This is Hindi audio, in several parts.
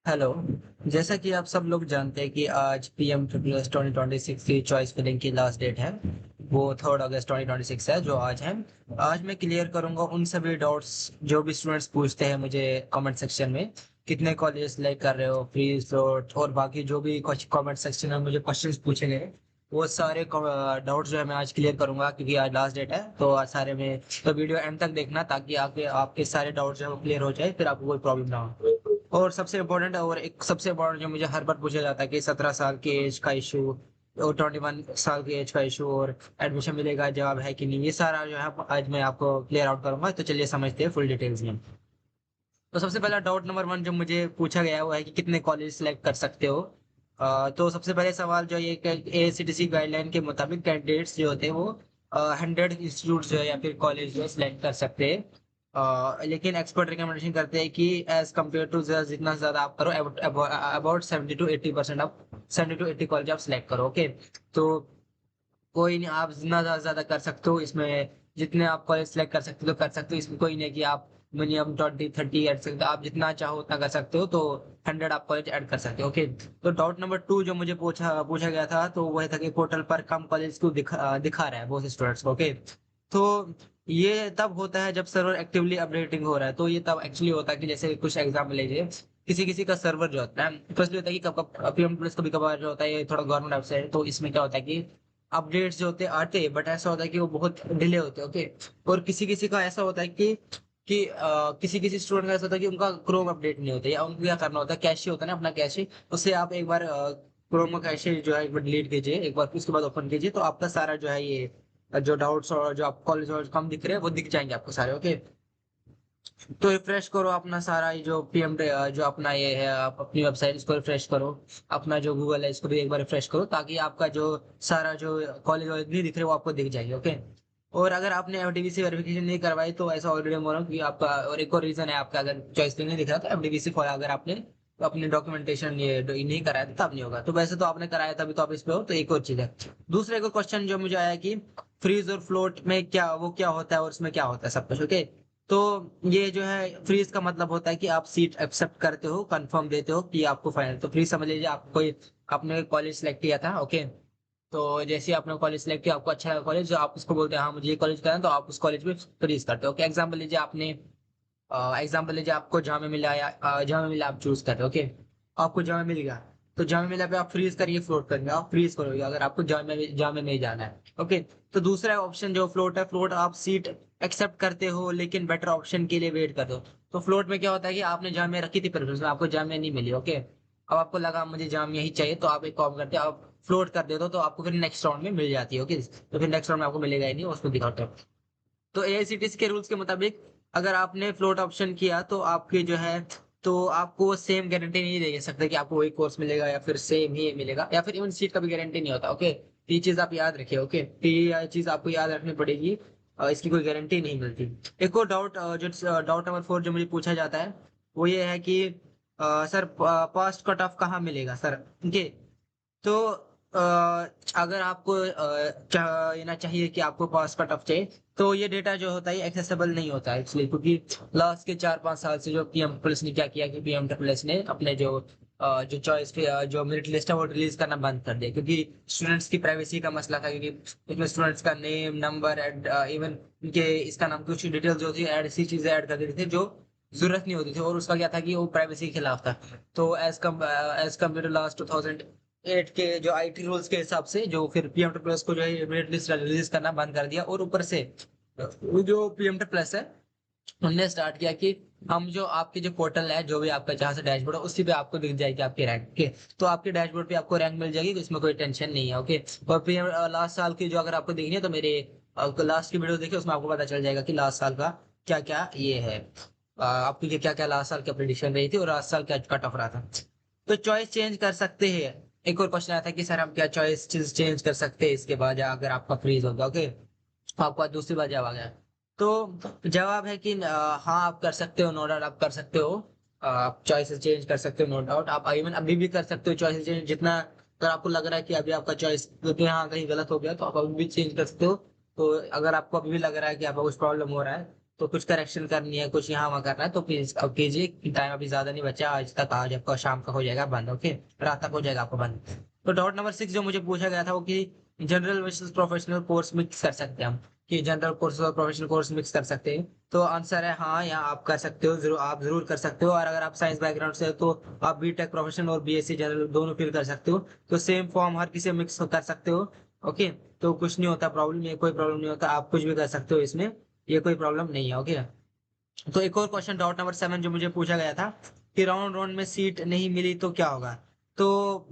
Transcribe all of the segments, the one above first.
हेलो। जैसा कि आप सब लोग जानते हैं कि आज पीएम ट्रिपल 2026 की चॉइस फिलिंग की लास्ट डेट है। वो 3 अगस्त 2026 है जो आज है। आज मैं क्लियर करूंगा उन सभी डाउट्स जो भी स्टूडेंट्स पूछते हैं मुझे कमेंट सेक्शन में। कितने कॉलेज सिलेक्ट कर रहे हो, फीस फ्लोट और बाकी जो भी कुछ कमेंट सेक्शन में मुझे क्वेश्चंस पूछे गए, वो सारे डाउट्स जो है मैं आज क्लियर करूंगा क्योंकि आज लास्ट डेट है। तो आज सारे में तो वीडियो एंड तक देखना ताकि आपके आपके सारे डाउट्स जो है वो क्लियर हो जाए, फिर आपको कोई प्रॉब्लम ना हो। और सबसे इम्पोर्टेंट और एक सबसे इम्पोर्टेंट जो मुझे हर बार पूछा जाता है कि 17 साल की एज का इशू और 21 साल की एज का इशू और एडमिशन मिलेगा, जवाब है कि नहीं, ये सारा जो है आज मैं आपको क्लियर आउट करूंगा। तो चलिए समझते हैं फुल डिटेल्स में। तो सबसे पहला डाउट नंबर 1 जो मुझे पूछा गया है वो है कि कितने कॉलेज सेलेक्ट कर सकते हो। तो सबसे पहले सवाल जो ये एआईसीटीई गाइडलाइन के मुताबिक कैंडिडेट्स जो होते हैं वो 100 इंस्टीट्यूट जो है या फिर कॉलेज जो है सिलेक्ट कर सकते हैं। लेकिन एक्सपर्ट रिकमेंडेशन करते हैं कि एज कम्पेयर टू जितना ज्यादा आप करो, अबाउट 70 to 80% आप 70 to 80 कॉलेज आप सिलेक्ट करो। ओके। तो कोई नहीं, आप जितना ज्यादा ज्यादा कर सकते हो इसमें, जितने आप कॉलेज सेलेक्ट कर सकते हो तो कर सकते हो। इसमें कोई नहीं है कि आप मिनिमम 20 30 ऐड सकते हो, आप जितना चाहो उतना कर सकते हो। तो 100 आप कॉलेज ऐड कर सकते हो। ओके। तो डाउट नंबर 2 जो मुझे पूछा पूछा गया था तो वह था कि पोर्टल पर कम कॉलेज को दिखा रहा है बहुत स्टूडेंट्स को। ओके। तो ये तब होता है जब सर्वर एक्टिवली अपडेटिंग हो रहा है। तो ये तब एक्चुअली होता है कि जैसे कुछ एग्जाम लीजिए, किसी किसी का सर्वर जो होता है, फर्स्टली होता है कि कब पीएम प्लस कभी कभार जो होता है ये थोड़ा गवर्नमेंट वेबसाइट है, तो इसमें क्या होता है कि अपडेट्स जो होते हैं आते हैं, बट ऐसा होता है कि वो बहुत डिले होते हैं। ओके। और किसी किसी का ऐसा होता है कि किसी किसी स्टूडेंट का ऐसा होता है कि उनका क्रोम अपडेट नहीं होता, या उनको क्या करना होता है, कैशे होता है ना अपना कैशे, उससे आप एक बार क्रोम का कैशे जो है एक बार डिलीट कीजिए, एक बार उसके बाद ओपन कीजिए, तो आपका सारा जो है ये जो डाउट्स और जो आप कॉलेज और कम दिख रहे हैं वो दिख जाएंगे आपको सारे। ओके। तो रिफ्रेश करो अपना सारा ये जो पीएम जो अपना ये है, आप अपनी वेबसाइट इसको रिफ्रेश करो। अपना जो गूगल है इसको भी एक बार रिफ्रेश करो ताकि आपका जो सारा जो कॉलेज वॉलेज नहीं दिख रहे वो आपको दिख जाएगी। ओके। और अगर आपने एफडीबीसी वेरिफिकेशन नहीं करवाई तो ऐसा ऑलरेडी बोला कि आपका, और एक और रीजन है आपका, अगर चॉइस नहीं दिख रहा तो एफडीबीसी फॉर अगर आपने तो अपनी डॉक्यूमेंटेशन ये नहीं कराया था तब नहीं होगा। तो वैसे तो आपने कराया तभी तो आप इस पे हो। तो एक और चीज है, दूसरा एक और क्वेश्चन जो मुझे आया कि फ्रीज और फ्लोट में क्या वो क्या होता है और उसमें क्या होता है सब कुछ। ओके। तो ये जो है फ्रीज का मतलब होता है कि आप सीट एक्सेप्ट करते हो, कंफर्म देते हो कि आपको फाइनल। तो फ्रीज समझ लीजिए आप कोई आपने कॉलेज सेलेक्ट किया था। ओके। तो जैसे ही आपने कॉलेज सेलेक्ट किया, आपको अच्छा लगा कॉलेज, जो आप उसको बोलते हैं हाँ मुझे ये कॉलेज करना है, तो आप उस कॉलेज में फ्रीज करते हो। ओके। एग्जाम्पल लीजिए आपको जामे मिला या जामे मिला आप चूज कर रहे हो। ओके। आपको जामे मिल गया, तो जामे मिला पे आप फ्रीज करिए, फ्लोट करिए, आप फ्रीज करोगे अगर आपको जामे जामे में ही जाना है। ओके। तो दूसरा ऑप्शन जो फ्लोट है, फ्लोट आप सीट एक्सेप्ट करते हो लेकिन बेटर ऑप्शन के लिए वेट कर दो। तो फ्लोट में क्या होता है कि आपने जामिया रखी थी प्रेफरेंस में, आपको जामिया नहीं मिली। ओके। अब आपको लगा मुझे जामिया ही चाहिए, तो आप एक काम करते हो, आप फ्लोट कर देते हो, तो आपको फिर नेक्स्ट राउंड में मिल जाती है। ओके। तो फिर नेक्स्ट राउंड में आपको मिलेगा ही नहीं, उसको दिखाते हो। तो एआईसीटीई के रूल्स के मुताबिक अगर आपने फ्लोट ऑप्शन किया तो आपके जो है, तो आपको सेम गारंटी नहीं दे सकते कि आपको वही कोर्स मिलेगा या फिर सेम ही मिलेगा या फिर इवन सीट का भी गारंटी नहीं होता। ओके। ये चीज आप याद रखिए। ओके। तो ये चीज आपको याद रखनी पड़ेगी। इसकी कोई गारंटी नहीं मिलती। एक और डाउट जो डाउट नंबर 4 जो मुझे पूछा जाता है वो ये है कि सर पास्ट कट ऑफ कहाँ मिलेगा सर। ओके। तो अगर आपको ना चाहिए कि आपको पास कट ऑफ चाहिए, तो ये डेटा जो होता है एक्सेसिबल नहीं होता है इसलिए, क्योंकि लास्ट के 4 5 साल से जो पीएम पुलिस ने क्या किया कि पीएम पुलिस ने अपने जो चॉइस जो मेरिट लिस्ट है वो रिलीज करना बंद कर दिया, क्योंकि स्टूडेंट्स की प्राइवेसी का मसला था। क्योंकि इसमें स्टूडेंट्स का नेम नंबर एंड इवन उनके इसका नाम कुछ डिटेल्स जो थी ऐड ऐसी चीजें ऐड कर देते थे जो जरूरत नहीं होती थी, और उसका क्या था कि वो प्राइवेसी के खिलाफ था। तो एज कम्पेयर टू लास्ट 2008 के जो आईटी रूल्स के हिसाब से, जो फिर पीएम प्लस को जो है मेरिट लिस्ट रिलीज करना बंद कर दिया। और ऊपर से वो जो पीएम प्लस है उनने स्टार्ट किया कि हम जो आपके जो पोर्टल है, जो भी आपका जहां से डैशबोर्ड है उसी पे आपको दिख जाएगी आपकी रैंक। ओके। तो आपके डैशबोर्ड पे आपको रैंक मिल जाएगी, तो इसमें कोई टेंशन नहीं है। ओके। और फिर लास्ट साल की जो अगर आपको देखनी है तो मेरे लास्ट की वीडियो देखिए, उसमें आपको पता चल जाएगा कि लास्ट साल का क्या क्या ये है, आपकी क्या क्या लास्ट साल की प्रेडिक्शन रही थी और लास्ट साल क्या कट ऑफ रहा था। तो चॉइस चेंज कर सकते हैं। एक और क्वेश्चन आया था कि सर हम क्या चॉइस चेंज कर सकते हैं इसके बाद अगर आपका फ्रीज होगा। ओके। आपके पास दूसरी बार जवाब आ गया। तो जवाब है कि हाँ आप कर सकते हो, नो डाउट आप कर सकते हो। आप चॉइसेस चेंज कर सकते हो, नो डाउट आप इवन अभी भी कर सकते हो चॉइसेस चेंज जितना। अगर आपको लग रहा है कि अभी आपका चॉइस यहाँ कहीं गलत हो गया तो आप अभी भी चेंज कर सकते हो। तो अगर आपको अभी भी लग रहा है कि आपको कुछ प्रॉब्लम हो रहा है तो कुछ करेक्शन करनी है, कुछ यहाँ वहाँ करना है, तो प्लीज अब कीजिए। टाइम अभी ज्यादा नहीं बचा, आज आपका शाम का हो जाएगा बंद। ओके, रात तक हो जाएगा आपको बंद। तो डाउट नंबर 6 जो मुझे पूछा गया था वो कि general versus professional course mix कर सकते हैं हम, कि जनरल कोर्स और प्रोफेशनल कोर्स मिक्स कर सकते हैं। तो आंसर है हाँ, यहाँ आप कर सकते हो, जरूर आप जरूर कर सकते हो। और अगर आप साइंस बैकग्राउंड से हो तो आप बीटेक प्रोफेशनल और बीएससी जनरल दोनों फिल कर सकते हो। तो सेम फॉर्म हर किसी मिक्स कर सकते हो। ओके, तो कुछ नहीं होता प्रॉब्लम, ये कोई प्रॉब्लम नहीं होता, आप कुछ भी कर सकते हो इसमें, ये कोई प्रॉब्लम नहीं है। ओके, तो एक और क्वेश्चन डाउट नंबर 7 जो मुझे पूछा गया था कि राउंड राउंड में सीट नहीं मिली तो क्या होगा। तो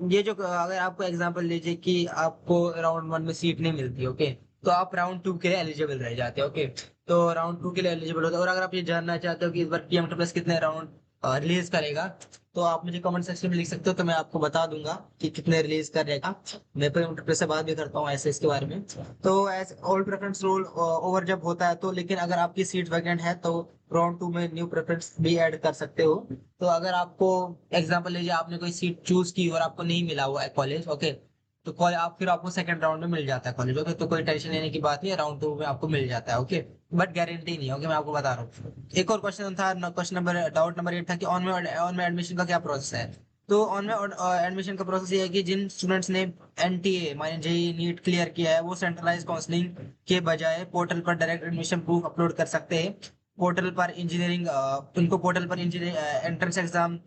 ये जो, अगर आपको एग्जांपल लीजिए कि आपको राउंड 1 में सीट नहीं मिलती, ओके, तो आप राउंड 2 के लिए एलिजिबल रह जाते हो। ओके, तो राउंड 2 के लिए एलिजिबल होते हो। और अगर आप ये जानना चाहते हो कि इस बार पीएम प्लस कितने राउंड रिलीज करेगा, तो आप मुझे कमेंट सेक्शन में लिख सकते हो, तो मैं आपको बता दूंगा कि कितने रिलीज करेगा। मैं पीएम प्लस से बात भी करता हूँ ऐसे इसके बारे में। तो as all preference roll over जब होता है तो, लेकिन अगर आपकी सीट वैकेंट है तो राउंड 2 में न्यू प्रेफरेंस भी ऐड कर सकते हो। तो अगर आपको एग्जांपल लीजिए आपने कोई सीट चूज की और आपको नहीं मिला हुआ है कॉलेज, ओके, तो कॉलेज आप फिर आपको सेकंड राउंड में मिल जाता है कॉलेज। ओके, तो कोई टेंशन लेने की बात नहीं है, राउंड 2 में आपको मिल जाता है। ओके, बट गारंटी नहीं है। ओके, मैं आपको बता रहा हूँ। एक और क्वेश्चन था, क्वेश्चन नंबर डाउट नंबर 8 था कि ऑन में एडमिशन का क्या प्रोसेस है। तो ऑन में एडमिशन का प्रोसेस ये है कि जिन स्टूडेंट्स ने एनटीए माने जेई नीट क्लियर किया है वो सेंट्रलाइज काउंसलिंग के बजाय पोर्टल पर डायरेक्ट एडमिशन प्रूफ अपलोड कर सकते हैं। पोर्टल पर इंजीनियरिंग उनको पोर्टल पर इंजीनियरिंग एंट्रेंस एग्जाम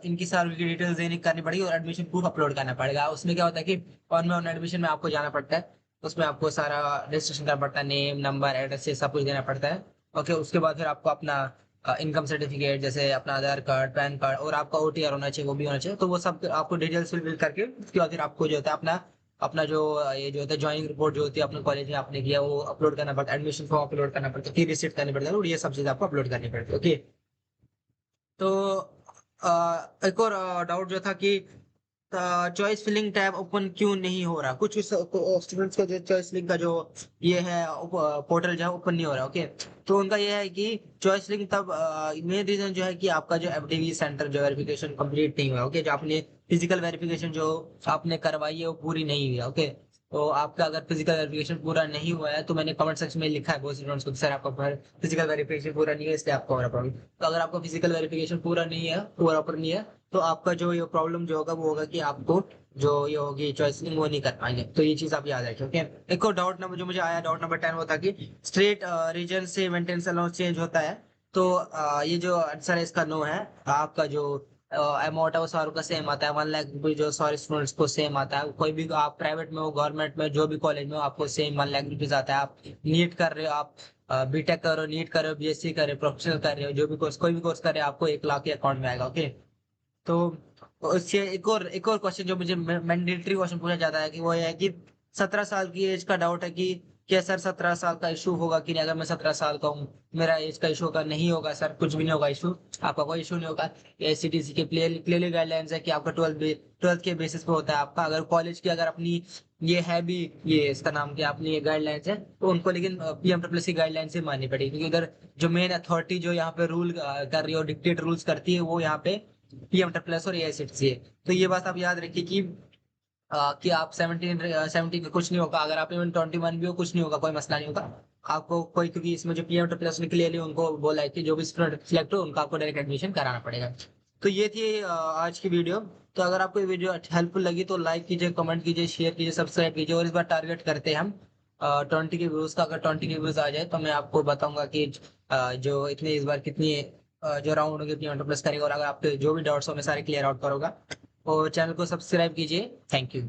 इनकी सारी की डिटेल्स देने करनी पड़ेगी और एडमिशन प्रूफ अपलोड करना पड़ेगा। उसमें क्या होता है कि ऑन एडमिशन में आपको जाना पड़ता है, उसमें आपको सारा रजिस्ट्रेशन करना पड़ता है, नेम नंबर एड्रेस ये सब कुछ देना पड़ता है। ओके, उसके बाद फिर आपको अपना इनकम सर्टिफिकेट जैसे अपना आधार कार्ड, पैन कार्ड और आपका ओटीआर होना चाहिए, वो भी होना चाहिए। तो वो सब आपको डिटेल्स फिल करके उसके बाद फिर आपको जो होता है अपना अपना जो ये जो होता है ज्वाइनिंग रिपोर्ट जो होती है अपने कॉलेज में आपने किया वो अपलोड करना पड़ता है, एडमिशन फॉर्म अपलोड करना पड़ता है, फी रिसिप्ट करनी पड़ती है, और ये सब चीज आपको अपलोड करनी पड़ती है। ओके, तो एक और डाउट जो था कि चॉइस फिलिंग टैब ओपन क्यों नहीं हो रहा। कुछ स्टूडेंट्स का जो चॉइस फिलिंग का जो ये है पोर्टल जो है ओपन नहीं हो रहा। ओके, तो उनका ये है कि चॉइस फिलिंग तब मेन रीजन जो है कि आपका जो एफडीवी सेंटर जो वेरिफिकेशन कंप्लीट नहीं हुआ। ओके, जो आपने फिजिकल वेरिफिकेशन जो आपने करवाई है वो पूरी नहीं हुई है। ओके, तो आपका अगर फिजिकल वेरिफिकेशन पूरा नहीं हुआ है, तो मैंने कमेंट सेक्शन में लिखा है बहुत स्टूडेंट्स को, सर आपका फिजिकल वेरिफिकेशन पूरा नहीं है इसलिए आपको हो रहा प्रॉब्लम। तो अगर आपका फिजिकल वेरिफिकेशन पूरा नहीं है, पूरा प्रॉपर नहीं है, तो आपका जो ये प्रॉब्लम जो होगा वो होगा कि आपको जो ये होगी चॉइसिंग वो नहीं कर पाएंगे। तो ये चीज आप याद रखें। ओके, एक और डाउट नंबर जो मुझे आया डाउट नंबर 10 वो था कि स्टेट रीजन से मेंटेनेंस अलाउंस चेंज होता है। तो ये जो आंसर है इसका नो है। आपका जो अमाउंट है वो सारों का सेम आता है, 1 लाख रुपये जो सारे स्टूडेंट्स को सेम आता है। कोई भी आप प्राइवेट में हो गवर्नमेंट में जो भी कॉलेज में हो आपको सेम 1 लाख रुपीज आता है। आप नीट कर रहे हो, आप बीटेक कर रहे हो, नीट कर रहे हो, बीएससी कर रहे हो, प्रोफेशनल कर रहे हो, जो भी कोर्स कोई भी कोर्स कर रहे हो आपको 1 लाख के अकाउंट में आएगा। ओके, तो उससे एक और क्वेश्चन जो मुझे मैंडेटरी क्वेश्चन पूछा जाता है कि वो ये है कि 17 साल की एज का डाउट है कि क्या सर 17 साल का इशू होगा कि नहीं। अगर मैं 17 साल का हूँ मेरा एज का इशू होगा, नहीं होगा सर, कुछ भी नहीं होगा इशू, आपका कोई इशू नहीं होगा। एसीटीसी के क्लियरली गाइडलाइंस है कि आपका ट्वेल्थ के बेसिस पे होता है आपका। अगर कॉलेज की अगर अपनी ये है भी, ये इसका नाम क्या अपनी ये गाइडलाइंस है, तो उनको लेकिन पीएम ट्रिपल सी गाइडलाइन से माननी पड़ेगी, क्योंकि उधर जो मेन अथॉरिटी जो यहाँ पे रूल कर रही है और डिक्टेट रूल्स करती है वो यहाँ पे पीएम प्लस और एआईसीटीसी है। तो ये बात आप याद रखिए कि आप 17 कुछ नहीं होगा, अगर आप इवन 21 भी हो कुछ नहीं होगा, कोई मसला नहीं होगा आपको कोई, क्योंकि इसमें जो पीएम प्लस ने क्लियरली उनको बोला है कि जो भी स्टूडेंट सिलेक्ट हो उनको आपको डायरेक्ट एडमिशन कराना पड़ेगा। तो ये थी आज की वीडियो। तो अगर आपको ये वीडियो हेल्पफुल लगी तो लाइक कीजिए, कमेंट कीजिए, शेयर कीजिए, सब्सक्राइब कीजिए। और इस बार टारगेट करते हैं हम 20 के व्यूज का। अगर 20 के व्यूज आ जाए तो मैं आपको बताऊंगा कि जो इतने इस बार कितनी जो राउंड होगी पीएम प्लस करेगा। और अगर आपके जो भी डाउट्स हो मैं सारे क्लियर आउट करूंगा। और चैनल को सब्सक्राइब कीजिए। Thank you.